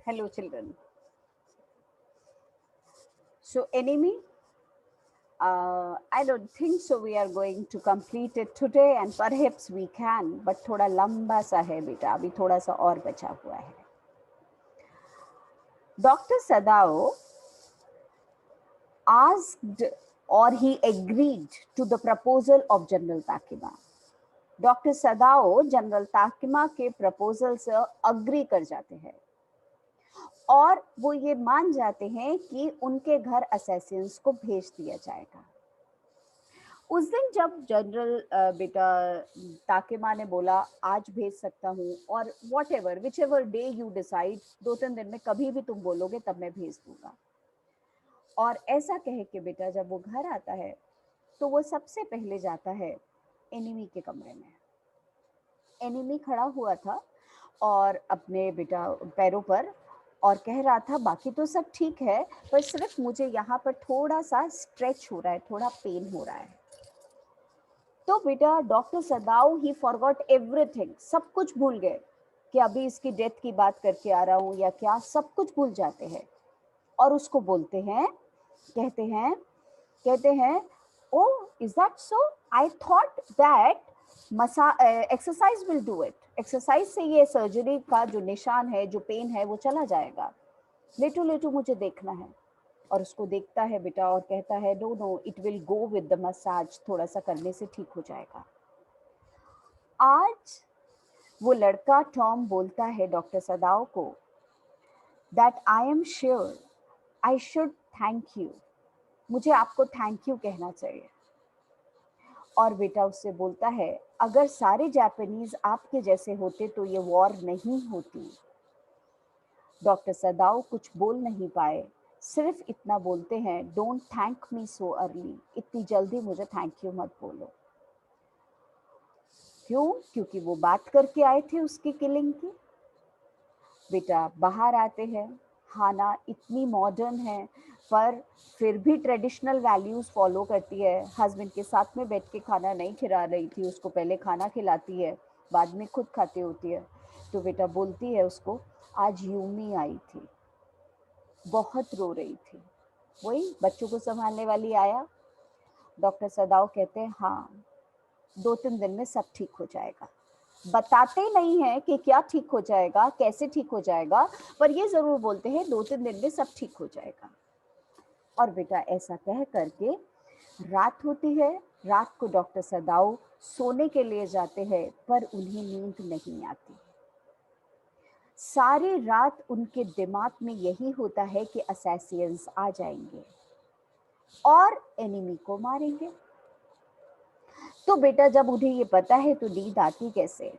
Hello, children. So, enemy, I don't think so. We are going to complete it today, and perhaps we can. But थोड़ा लंबा सा है बेटा, अभी थोड़ा सा और बचा हुआ है. Dr. Sadao asked or he agreed to the proposal of General Takima. Doctor Sadao general Takima के प्रपोजल से अग्री कर जाते हैं और वो ये मान जाते हैं कि उनके घर असैसिन्स को भेज दिया जाएगा. उस दिन जब जनरल बेटा ताकिमा ने बोला आज भेज सकता हूँ और what ever which ever day you decide, 2-3 दिन में कभी भी तुम बोलोगे तब मैं भेज दूंगा. और ऐसा कह के बेटा जब वो घर आता है तो वो सबसे पहले जाता है एनिमी के कमरे में. एनिमी खड़ा हुआ था और अपने बेटा पैरों पर और कह रहा था बाकी तो सब ठीक है पर सिर्फ मुझे यहाँ पर थोड़ा सा स्ट्रेच हो रहा है, थोड़ा पेन हो रहा है. तो बेटा डॉक्टर सदाऊ ही फॉरगॉट एवरीथिंग, सब कुछ भूल गए कि अभी इसकी डेथ की बात करके आ रहा हूँ या क्या, सब कुछ भूल जाते हैं और उसको बोलते हैं, कहते हैं oh is that so, I thought that exercise will do it, exercise से ये सर्जरी का जो निशान है, जो पेन है वो चला जाएगा, लेटू लेटू मुझे देखना है. और उसको देखता है बेटा और कहता है no no it will go with the massage, थोड़ा सा करने से ठीक हो जाएगा. आज वो लड़का टॉम बोलता है डॉक्टर सदाओ को that I am sure I should thank you, मुझे आपको थैंक यू कहना चाहिए. और बेटा उससे बोलता है अगर सारे जापानीज आपके जैसे होते तो ये वॉर नहीं होती. डॉक्टर सदाओ कुछ बोल नहीं पाए, सिर्फ इतना बोलते हैं don't thank me so early, इतनी जल्दी मुझे थैंक यू मत बोलो. क्यों? क्योंकि वो बात करके आए थे उसकी किलिंग की. बेटा बाहर आते हैं, हाना इतनी मॉडर्न है पर फिर भी ट्रेडिशनल वैल्यूज फॉलो करती है. हस्बैंड के साथ में बैठ के खाना नहीं खिला रही थी उसको, पहले खाना खिलाती है बाद में खुद खाती होती है. तो बेटा बोलती है उसको आज यूमी आई थी, बहुत रो रही थी, वही बच्चों को संभालने वाली आया. डॉक्टर सदाओ कहते हैं हाँ 2-3 दिन में सब ठीक हो जाएगा. बताते नहीं है कि क्या ठीक हो जाएगा, कैसे ठीक हो जाएगा, पर ये जरूर बोलते हैं 2-3 दिन में सब ठीक हो जाएगा. और बेटा ऐसा कह करके रात होती है. रात को डॉक्टर सदाओ सोने के लिए जाते हैं पर उन्हें नींद नहीं आती. सारी रात उनके दिमाग में यही होता है कि असैसियंस आ जाएंगे और एनिमी को मारेंगे. तो बेटा जब उन्हें ये पता है तो नींद आती कैसे.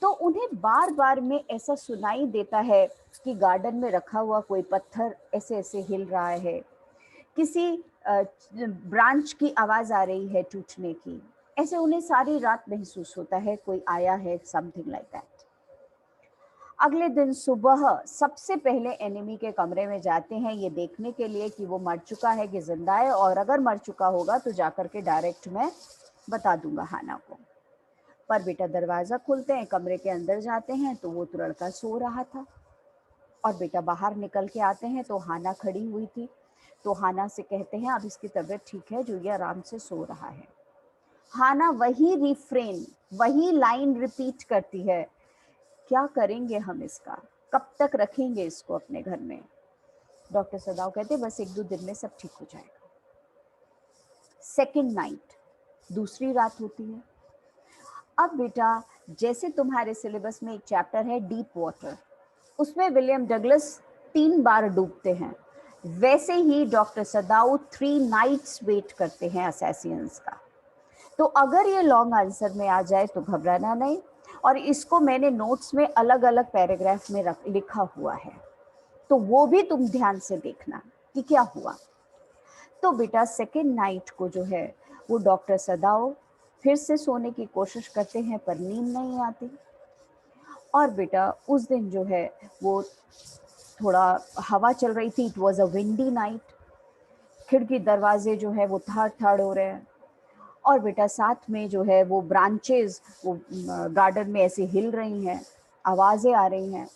तो उन्हें बार बार में ऐसा सुनाई देता है कि गार्डन में रखा हुआ कोई पत्थर ऐसे ऐसे हिल रहा है, किसी ब्रांच की आवाज आ रही है टूटने की. ऐसे उन्हें सारी रात महसूस होता है कोई आया है, समथिंग लाइक दैट. अगले दिन सुबह सबसे पहले एनिमी के कमरे में जाते हैं ये देखने के लिए कि वो मर चुका है कि जिंदा है, और अगर मर चुका होगा तो जाकर के डायरेक्ट मैं बता दूंगा हाना को. पर बेटा दरवाजा खोलते हैं, कमरे के अंदर जाते हैं तो वो तो लड़का सो रहा था. और बेटा बाहर निकल के आते हैं तो हाना खड़ी हुई थी. तो हाना से कहते हैं अब इसकी तबीयत ठीक है जो ये आराम से सो रहा है. हाना वही रिफ्रेन, वही लाइन रिपीट करती है क्या करेंगे हम इसका, कब तक रखेंगे इसको अपने घर में. डॉक्टर सदाओ कहते बस 1-2 दिन में सब ठीक हो जाएगा. सेकेंड नाइट, दूसरी रात होती है. अब बेटा जैसे तुम्हारे सिलेबस में एक चैप्टर है डीप वाटर, उसमें विलियम डगलस 3 बार डूबते हैं, वैसे ही डॉक्टर सदाऊ 3 नाइट्स वेट करते हैं असैसियंस का. तो अगर ये लॉन्ग आंसर में आ जाए तो घबराना नहीं, और इसको मैंने नोट्स में अलग अलग पैराग्राफ में लिखा हुआ है तो वो भी तुम ध्यान से देखना कि क्या हुआ. तो बेटा सेकेंड नाइट को जो है वो डॉक्टर सदाओ फिर से सोने की कोशिश करते हैं पर नींद नहीं आती. और बेटा उस दिन जो है वो थोड़ा हवा चल रही थी, it was a windy night. खिड़की दरवाजे जो है वो थड़ थड़ हो रहे हैं. और बेटा साथ में जो है वो ब्रांचेस वो गार्डन में ऐसे हिल रही हैं, आवाज़ें आ रही हैं.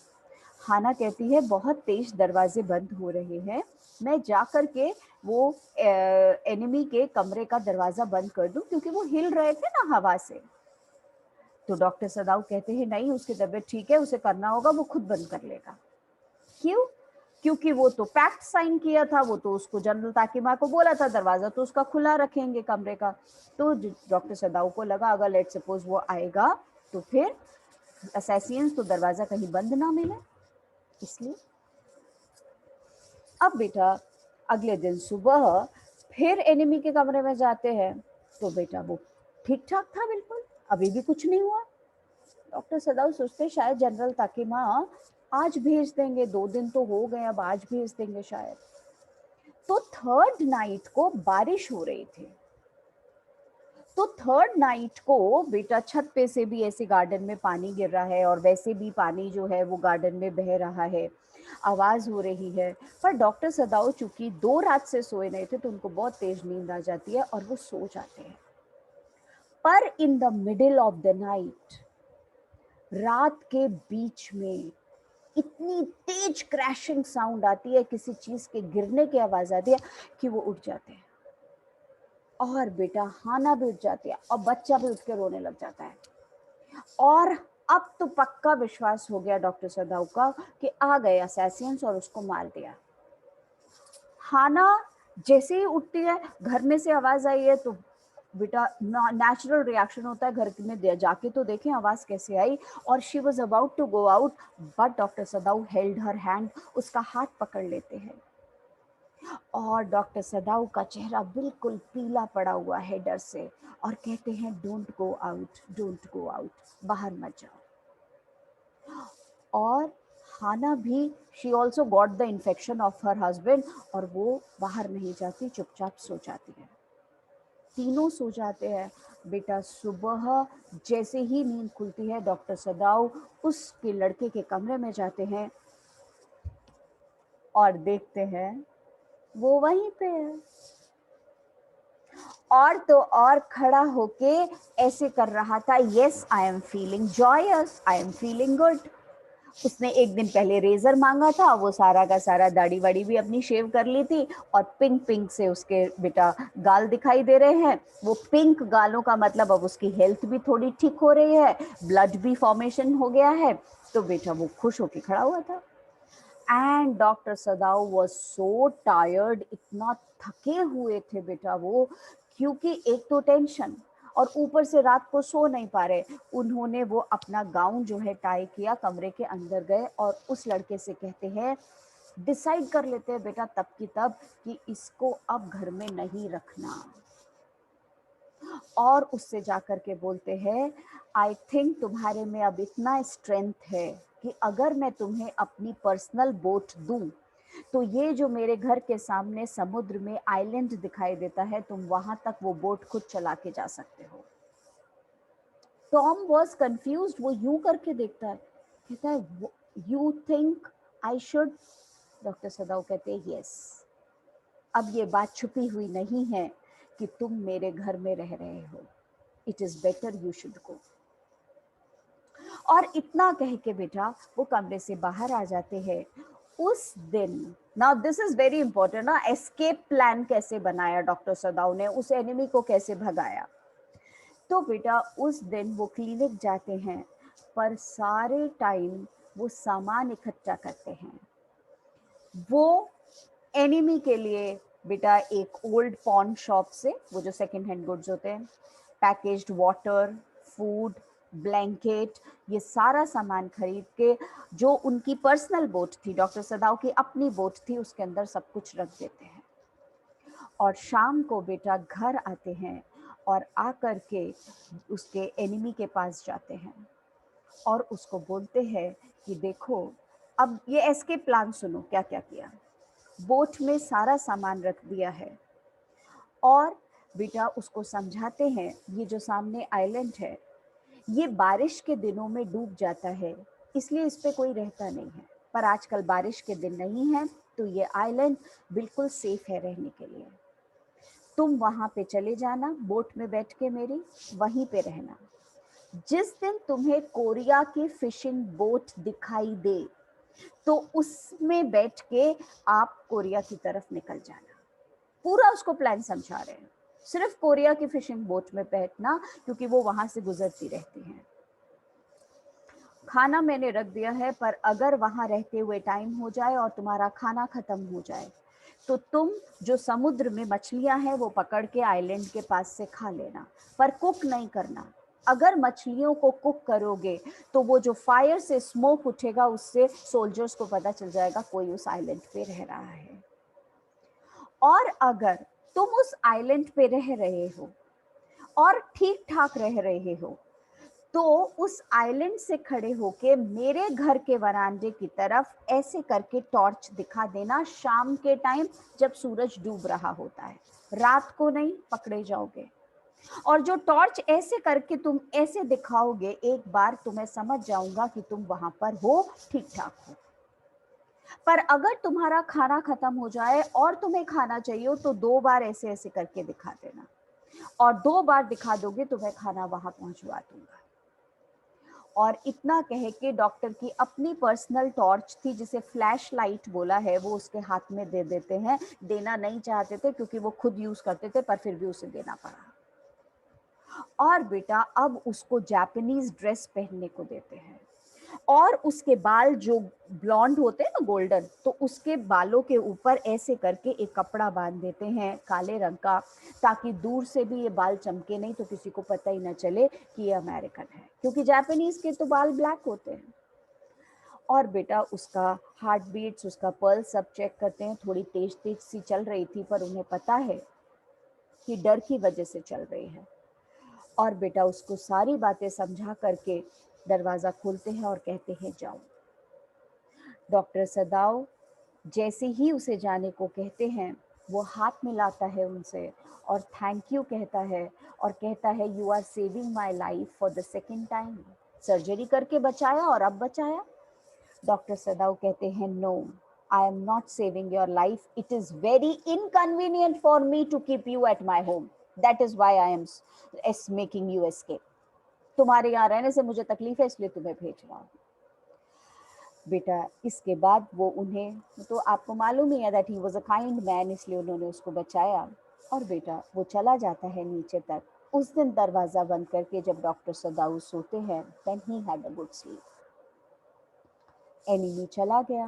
हाना कहती है बहुत तेज दरवाजे बंद हो रहे हैं, मैं जा कर के वो एनिमी के कमरे का दरवाजा बंद कर दूं, क्योंकि वो हिल रहे थे ना हवा से। तो डॉक्टर सदाऊ कहते हैं नहीं, उसकी तबीयत ठीक है, उसे करना होगा, वो खुद बंद कर लेगा। क्यों? क्योंकि वो तो पैक्ट साइन किया था, वो तो उसको जनरल ताकिमा को बोला था दरवाजा तो उसका खुला रखेंगे कमरे का। तो डॉक्टर सदाऊ को लगा अगर लेट सपोज वो आएगा तो फिर असैसियंस तो दरवाजा कहीं बंद ना मिले, इसलिए। अब बेटा अगले दिन सुबह फिर एनिमी के कमरे में जाते हैं, तो बेटा वो ठीक ठाक था बिल्कुल, अभी भी कुछ नहीं हुआ। डॉक्टर सदाऊ सोचते शायद जनरल ताकिमा आज भेज देंगे, 2 दिन तो हो गए, अब आज भेज देंगे शायद। तो थर्ड नाइट को बारिश हो रही थी, तो थर्ड नाइट को बेटा छत पे से भी ऐसे गार्डन में पानी गिर रहा है और वैसे भी पानी जो है वो गार्डन में बह रहा है, आवाज हो रही है। पर डॉक्टर सदाऊ चूंकि 2 रात से सोए नहीं थे तो उनको बहुत तेज नींद आ जाती है और वो सो जाते हैं। पर in the middle of the night, रात के बीच में इतनी तेज क्रैशिंग साउंड आती है, किसी चीज के गिरने की आवाज आती है कि वो उठ जाते हैं। और बेटा हाना भी उठ जाती है और बच्चा भी उठ के रोने लग जाता है। और अब तो पक्का विश्वास हो गया डॉक्टर सदाऊ का कि आ गए असैसियंस और उसको मार दिया। हाना जैसे ही उठती है, घर में से आवाज आई है, तो बेटा नेचुरल रिएक्शन होता है घर में जाके तो देखें आवाज कैसे आई। और she was about to go out, but doctor Sadao held her hand, उसका हाथ पकड़ लेते हैं। और डॉक्टर सदाऊ का चेहरा बिल्कुल पीला पड़ा हुआ है डर से, और कहते हैं don't go out, don't go out, बाहर मत जाओ। और हाना भी, she also got the infection of her husband, और वो बाहर नहीं जाती, चुपचाप सो जाती है। तीनों सो जाते हैं। बेटा सुबह जैसे ही नींद खुलती है, डॉक्टर सदाऊ उसके लड़के के कमरे में जाते हैं और देखते हैं वो वहीं पे है। और तो और खड़ा होके ऐसे कर रहा था, yes I am feeling joyous, I am feeling good. उसने एक दिन पहले रेजर मांगा था, वो सारा का सारा दाढ़ी वाड़ी भी अपनी शेव कर ली थी, और पिंक पिंक से उसके बेटा गाल दिखाई दे रहे हैं। वो पिंक गालों का मतलब अब उसकी हेल्थ भी थोड़ी ठीक हो रही है, ब्लड भी फॉर्मेशन हो गया है, तो बेटा वो खुश होके खड़ा हुआ था। And doctor Sadao was so tired, इतना थके हुए थे बेटा वो, क्योंकि एक तो टेंशन और ऊपर से रात को सो नहीं पा रहे। उन्होंने वो अपना गाउन जो है टाई किया, कमरे के अंदर गए और उस लड़के से कहते हैं डिसाइड कर लेते हैं बेटा तब की तब कि इसको अब घर में नहीं रखना। और उससे जाकर के बोलते हैं आई थिंक तुम्हारे में अब इतना स्ट्रेंथ है कि अगर मैं तुम्हें अपनी पर्सनल बोट दूं तो ये जो मेरे घर के सामने समुद्र में आइलैंड दिखाई देता है, तुम वहां तक वो बोट खुद चला के जा सकते हो। टॉम वॉज कंफ्यूज, वो यूं करके देखता है, कहता है you think I should. Doctor Seward कहते हैं यस, अब ये बात छुपी हुई नहीं है कि तुम मेरे घर में रह रहे हो, it is better you should go. और इतना कह के बेटा वो कमरे से बाहर आ जाते हैं। उस दिन, now this is very important ना, एस्केप प्लान कैसे बनाया डॉक्टर सदाऊ ने, उस एनिमी को कैसे भगाया। तो बेटा उस दिन वो क्लिनिक जाते हैं, पर सारे टाइम वो सामान इकट्ठा करते हैं। वो एनिमी के लिए बेटा एक ओल्ड पॉन शॉप से, वो जो सेकंड हैंड गुड्स होते हैं, पैकेज्ड वाटर, फूड, ब्लैंकेट, ये सारा सामान खरीद के, जो उनकी पर्सनल बोट थी, डॉक्टर सदाऊ की अपनी बोट थी, उसके अंदर सब कुछ रख देते हैं। और शाम को बेटा घर आते हैं और आकर के उसके एनिमी के पास जाते हैं और उसको बोलते हैं कि देखो, अब ये एस्केप प्लान सुनो क्या क्या किया। बोट में सारा सामान रख दिया है, और बेटा उसको समझाते हैं ये जो सामने आइलैंड है ये बारिश के दिनों में डूब जाता है, इसलिए इस पे कोई रहता नहीं है, पर आजकल बारिश के दिन नहीं है तो ये आइलैंड बिल्कुल सेफ है रहने के लिए। तुम वहां पे चले जाना बोट में बैठ के, मेरी वहीं पे रहना। जिस दिन तुम्हें कोरिया की फिशिंग बोट दिखाई दे, तो उसमें बैठ के आप कोरिया की तरफ निकल जाना। पूरा उसको प्लान समझा रहे हैं, सिर्फ कोरिया की फिशिंग बोट में बैठना, क्योंकि वो वहां से गुजरती रहती हैं। खाना मैंने रख दिया है, पर अगर वहां रहते हुए टाइम हो जाए और तुम्हारा खाना खत्म हो जाए तो तुम जो समुद्र में मछलियां हैं वो पकड़ के आइलैंड के पास से खा लेना, पर कुक नहीं करना। अगर मछलियों को कुक करोगे तो वो जो फायर से स्मोक उठेगा उससे सोल्जर्स को पता चल जाएगा कोई उस आइलैंड पे रह रहा है। और अगर तुम उस आइलैंड पे रह रहे हो और ठीक ठाक रह रहे हो तो उस आइलैंड से खड़े होके मेरे घर के वरांडे की तरफ ऐसे करके टॉर्च दिखा देना शाम के टाइम, जब सूरज डूब रहा होता है। रात को नहीं, पकड़े जाओगे। और जो टॉर्च ऐसे करके तुम ऐसे दिखाओगे, एक बार तो मैं समझ जाऊंगा कि तुम वहां पर हो, ठीक ठाक हो। पर अगर तुम्हारा खाना खत्म हो जाए और तुम्हें खाना चाहिए हो तो 2 बार ऐसे ऐसे करके दिखा देना, और 2 बार दिखा दोगे तो मैं खाना वहां पहुंचवा दूंगा। और इतना कह के डॉक्टर की अपनी पर्सनल टॉर्च थी, जिसे फ्लैश लाइट बोला है, वो उसके हाथ में दे देते हैं। देना नहीं चाहते थे क्योंकि वो खुद यूज करते थे, पर फिर भी उसे देना पड़ा। और बेटा अब उसको जापानीज ड्रेस पहनने को देते हैं, और उसके बाल जो ब्लॉन्ड होते हैं ना, गोल्डन, तो उसके बालों के ऊपर ऐसे करके एक कपड़ा बांध देते हैं काले रंग का, ताकि दूर से भी ये बाल चमके नहीं तो किसी को पता ही ना चले कि ये अमेरिकन है, क्योंकि जापानीज के तो बाल ब्लैक होते हैं। और बेटा उसका हार्ट बीट्स, उसका पल्स सब चेक करते हैं। थोड़ी तेज तेज सी चल रही थी, पर उन्हें पता है कि डर की वजह से चल रही है। और बेटा उसको सारी बातें समझा करके दरवाजा खोलते हैं और कहते हैं जाओ। डॉक्टर सदाओ जैसे ही उसे जाने को कहते हैं, वो हाथ मिलाता है उनसे और थैंक यू कहता है, और कहता है you are saving my life for the second time. Surgery करके बचाया और अब बचाया। डॉक्टर सदाओ कहते हैं no, I am not saving your life, it is very inconvenient for me to keep you at my home, that is why I am making you escape. तुम्हारे यहाँ रहने से मुझे तकलीफ है, इसलिए तुम्हें भेज रहा हूँ। बेटा इसके बाद वो उन्हें, तो आपको मालूम ही है that he was a kind man, इसलिए उन्होंने उसको बचाया। और बेटा वो चला जाता है नीचे तक। उस दिन दरवाजा बंद करके जब डॉक्टर सदाऊ सोते हैं, then he had a good sleep. Enemy चला गया,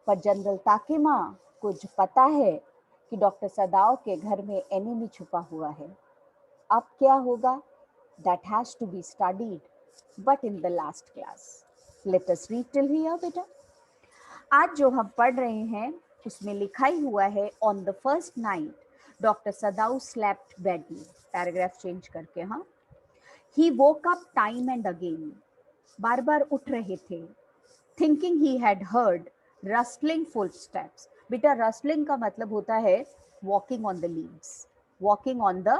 पर जनरल ताकिमा को जो पता है कि डॉक्टर सदाओ के घर में एनिमी छुपा हुआ है, अब क्या होगा, that has to be studied, but in the last class. Let us read till here, बेटा। आज जो हम पढ़ रहे हैं उसमें लिखा ही हुआ है, on the first night doctor Seward slept badly, paragraph change करके, हाँ, he woke up time and again, बार बार उठ रहे थे, thinking he had heard rustling footsteps. बेटा रस्टलिंग का मतलब होता है walking on the leaves, walking on the